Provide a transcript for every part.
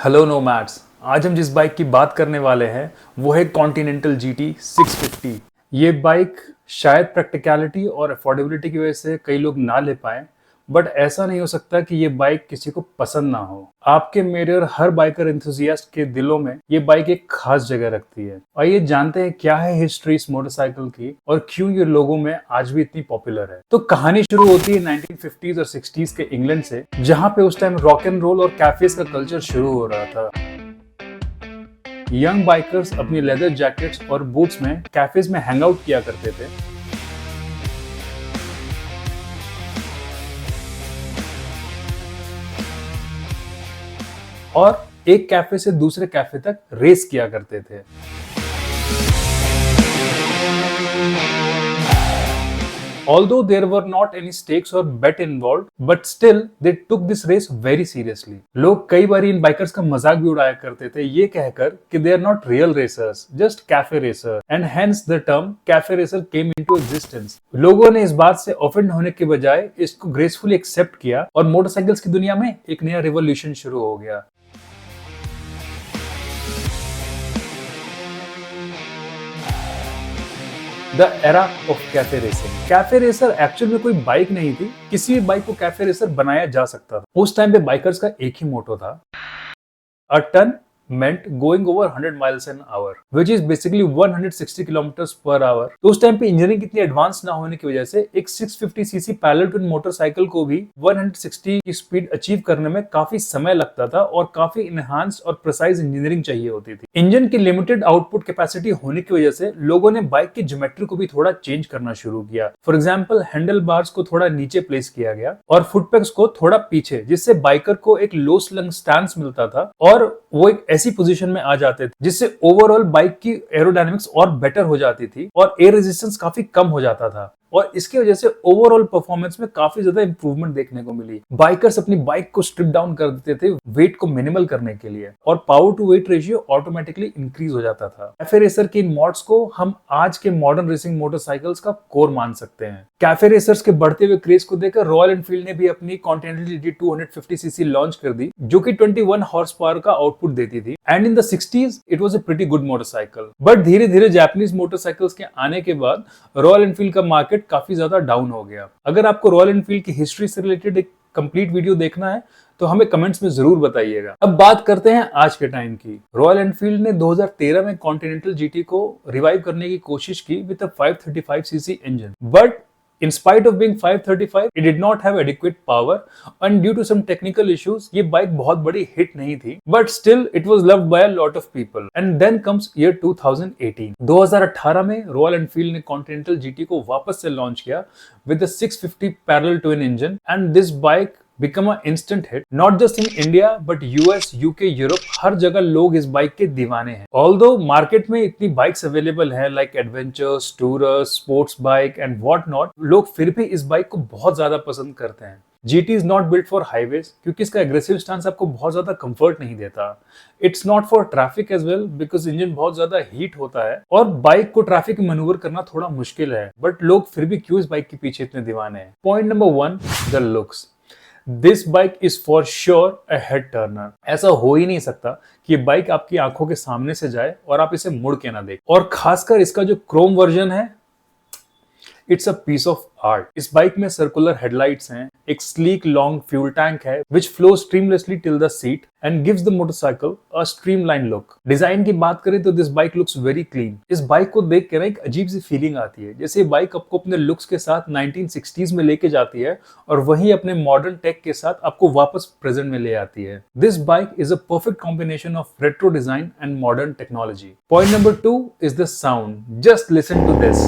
Hello nomads. आज हम जिस बाइक की बात करने वाले हैं वो है कॉन्टिनेंटल GT 650। ये बाइक शायद प्रैक्टिकलिटी और अफोर्डेबिलिटी की वजह से कई लोग ना ले पाए, बट ऐसा नहीं हो सकता कि ये बाइक किसी को पसंद ना हो। आपके मेरे और हर बाइकर एंथुसियास्ट के दिलों में ये बाइक एक खास जगह रखती है। आइए जानते हैं क्या है हिस्ट्री इस मोटरसाइकिल की और क्यों ये लोगों में आज भी इतनी पॉपुलर है। तो कहानी शुरू होती है 1950s और 60s के इंग्लैंड से, जहाँ पे उस टाइम रॉक एंड रोल और कैफेज का कल्चर शुरू हो रहा था। यंग बाइकर्स अपनी लेदर जैकेट्स और बूट्स में कैफेज में हैंग आउट किया करते थे। और एक कैफे से दूसरे कैफे तक रेस किया करते थे। Although there were not any stakes or bet involved, but still they took this race very seriously. लोग कई बार इन बाइकर्स का मजाक भी उड़ाया करते थे ये कहकर कि they are not real racers, just cafe racer, and hence the term cafe racer came into existence. लोगों ने इस बात से ऑफेंड होने के बजाय इसको ग्रेसफुली एक्सेप्ट किया और मोटरसाइकिल्स की दुनिया में एक नया रिवॉल्यूशन शुरू हो गया। The era of cafe racing. Cafe racer actual में कोई बाइक नहीं थी, किसी भी बाइक को कैफे रेसर बनाया जा सकता था। उस टाइम पे बाइकर्स का एक ही मोटो था, a ton meant going over 100 miles an hour, which is basically 160 kilometers per hour। तो उस टाइम पे इंजीनियरिंग इतनी एडवांस ना होने की वजह से एक 650cc पैरेलल ट्विन मोटरसाइकिल को भी 160 की स्पीड अचीव करने में काफी समय लगता था और काफी इनहांस और प्रिसाइज इंजीनियरिंग चाहिए होती थी। इंजन की लिमिटेड आउटपुट कैपेसिटी होने की वजह से लोगों ने बाइक की ज्योमेट्री को भी थोड़ा चेंज करना शुरू किया। फॉर एग्जाम्पल, हैंडल बार्स को थोड़ा नीचे प्लेस किया गया और फुटपेग्स को थोड़ा पीछे, जिससे बाइकर को एक लो स्लंग स्टैंस मिलता था और वो एक ऐसी पोजीशन में आ जाते थे जिससे ओवरऑल बाइक की एरोडायनामिक्स और बेटर हो जाती थी और एयर रेजिस्टेंस काफी कम हो जाता था और इसकी वजह से ओवरऑल परफॉर्मेंस में काफी ज्यादा इंप्रूवमेंट देखने को मिली। बाइकर्स अपनी बाइक को स्ट्रिप डाउन कर देते थे वेट को मिनिमल करने के लिए और power to weight ratio automatically increase हो जाता था। कैफे रेसर के इन मॉड्स को हम आज के मॉडर्न रेसिंग मोटरसाइकिल्स का कोर मान सकते हैं। कैफे रेसर्स के बढ़ते हुए क्रेज को देखकर रॉयल एनफील्ड ने भी अपनी कॉन्टिनेंटल GT 250cc लॉन्च कर दी, जो कि 21 हॉर्स पावर का आउटपुट देती थी। And in the 60s it was a pretty good motorcycle, but धीरे धीरे जापानीज मोटरसाइकिल्स के आने के बाद रॉयल एनफील्ड का मार्केट काफी ज्यादा डाउन हो गया। अगर आपको रॉयल एनफील्ड की हिस्ट्री से रिलेटेड एक कंप्लीट वीडियो देखना है तो हमें कमेंट्स में जरूर बताइएगा। अब बात करते हैं आज के टाइम की। रॉयल एनफील्ड ने 2013 में कॉन्टिनेंटल GT को रिवाइव करने की कोशिश की with a 535cc engine, but in spite of being 535, it did not have adequate power and due to some technical issues, ये बाइक बहुत बड़ी हिट नहीं थी, but still it was loved by a lot of people. And then comes year 2018. 2018 में royal Enfield ने continental GT को वापस से लॉन्च किया with the 650 parallel twin engine, and this bike become an instant hit not just in India but US, UK, Europe, हर जगह लोग इस बाइक के दीवाने हैं। Although मार्केट में इतनी बाइक्स अवेलेबल है like adventures, tourers, sports bike and what not, लोग फिर भी इस बाइक को बहुत ज्यादा पसंद करते हैं। GT is not built for highways क्योंकि इसका एग्रेसिव स्टांस आपको बहुत ज्यादा कंफर्ट नहीं देता। It's not for traffic as well because engine बहुत ज्यादा हीट होता है और बाइक को ट्रैफिक में मैन्यूवर करना थोड़ा मुश्किल है, बट लोग फिर भी क्यों इस बाइक के पीछे इतने दीवाने हैं। Point number 1, the looks. This bike is for sure a head Turner. ऐसा हो ही नहीं सकता कि ये बाइक आपकी आंखों के सामने से जाए और आप इसे मुड़ के ना देखें। और खासकर इसका जो क्रोम वर्जन है, it's a piece of art. इस बाइक में सर्कुलर हेडलाइट्स हैं, एक स्लीक लॉन्ग फ्यूल टैंक है which flow streamlessly till the seat and gives the motorcycle a streamline look. Design की बात करें तो this bike looks very clean. इस बाइक को देख के ना एक अजीब सी फीलिंग आती है, जैसे बाइक आपको अपने लुक्स के साथ 1960s में लेके जाती है और वही अपने मॉडर्न टेक के साथ आपको वापस प्रेजेंट में ले आती है। This bike is a perfect combination of retro design and modern technology. Point number 2 is the sound. Just listen to this.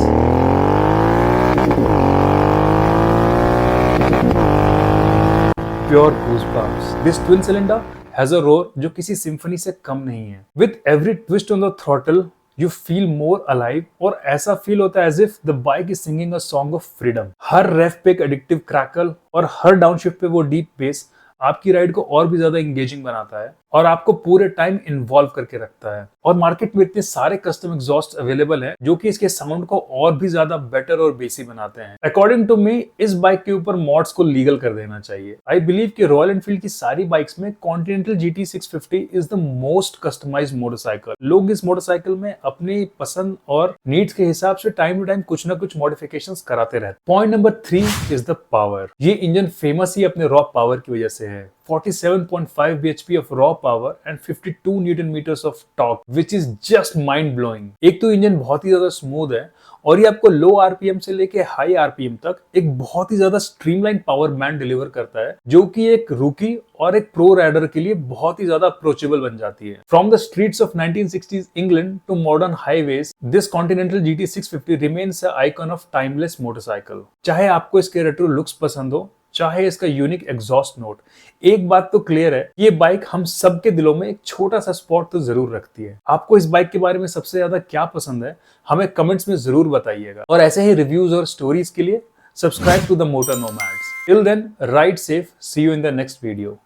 Pure goosebumps. This twin cylinder has a roar जो किसी सिम्फनी से कम नहीं है। With every twist on the throttle, you feel more alive और ऐसा feel होता है as if the bike is singing a song of freedom। हर रेफ पे एक एडिक्टिव क्रैकल और हर डाउनशिफ्ट पे वो डीप बेस आपकी राइड को और भी ज्यादा इंगेजिंग बनाता है। और आपको पूरे टाइम इन्वॉल्व करके रखता है। और मार्केट में इतने सारे कस्टम एग्जॉस्ट अवेलेबल हैं जो कि इसके साउंड को और भी ज्यादा बेटर और बेसी बनाते हैं। अकॉर्डिंग टू मी, इस बाइक के ऊपर मॉड्स को लीगल कर देना चाहिए। आई बिलीव कि रॉयल एनफील्ड की सारी बाइक्स में Continental GT 650 is the most customized motorcycle. लोग इस मोटरसाइकिल में अपनी पसंद और नीड्स के हिसाब से टाइम टू टाइम कुछ ना कुछ मॉडिफिकेशंस कराते रहते। Point number 3 is the power. ये इंजन फेमस ही अपने रॉ पावर की वजह से है। 47.5 bhp of raw power and 52 Newton meters of torque, which is just mind blowing। एक तो इंजन बहुत ही ज्यादा स्मूथ है और ये आपको लो आरपीएम से लेके हाई आरपीएम तक एक बहुत ही ज्यादा स्ट्रीमलाइन पावर बैंड डिलीवर करता है, जो कि एक रूकी और एक प्रो राइडर के लिए बहुत ही ज्यादा अप्रोचेबल बन जाती है। From the streets of 1960s England to modern highways, this Continental GT 650 remains a icon of timeless motorcycle. चाहे आपको इसके रेट्रो लुक्स पसंद हो, चाहे इसका यूनिक एग्जॉस्ट नोट, एक बात तो क्लियर है, ये बाइक हम सबके दिलों में एक छोटा सा स्पॉट तो जरूर रखती है। आपको इस बाइक के बारे में सबसे ज्यादा क्या पसंद है, हमें कमेंट्स में जरूर बताइएगा। और ऐसे ही रिव्यूज और स्टोरीज के लिए subscribe to the Motor Nomads. Till then, ride safe, see you in the next video.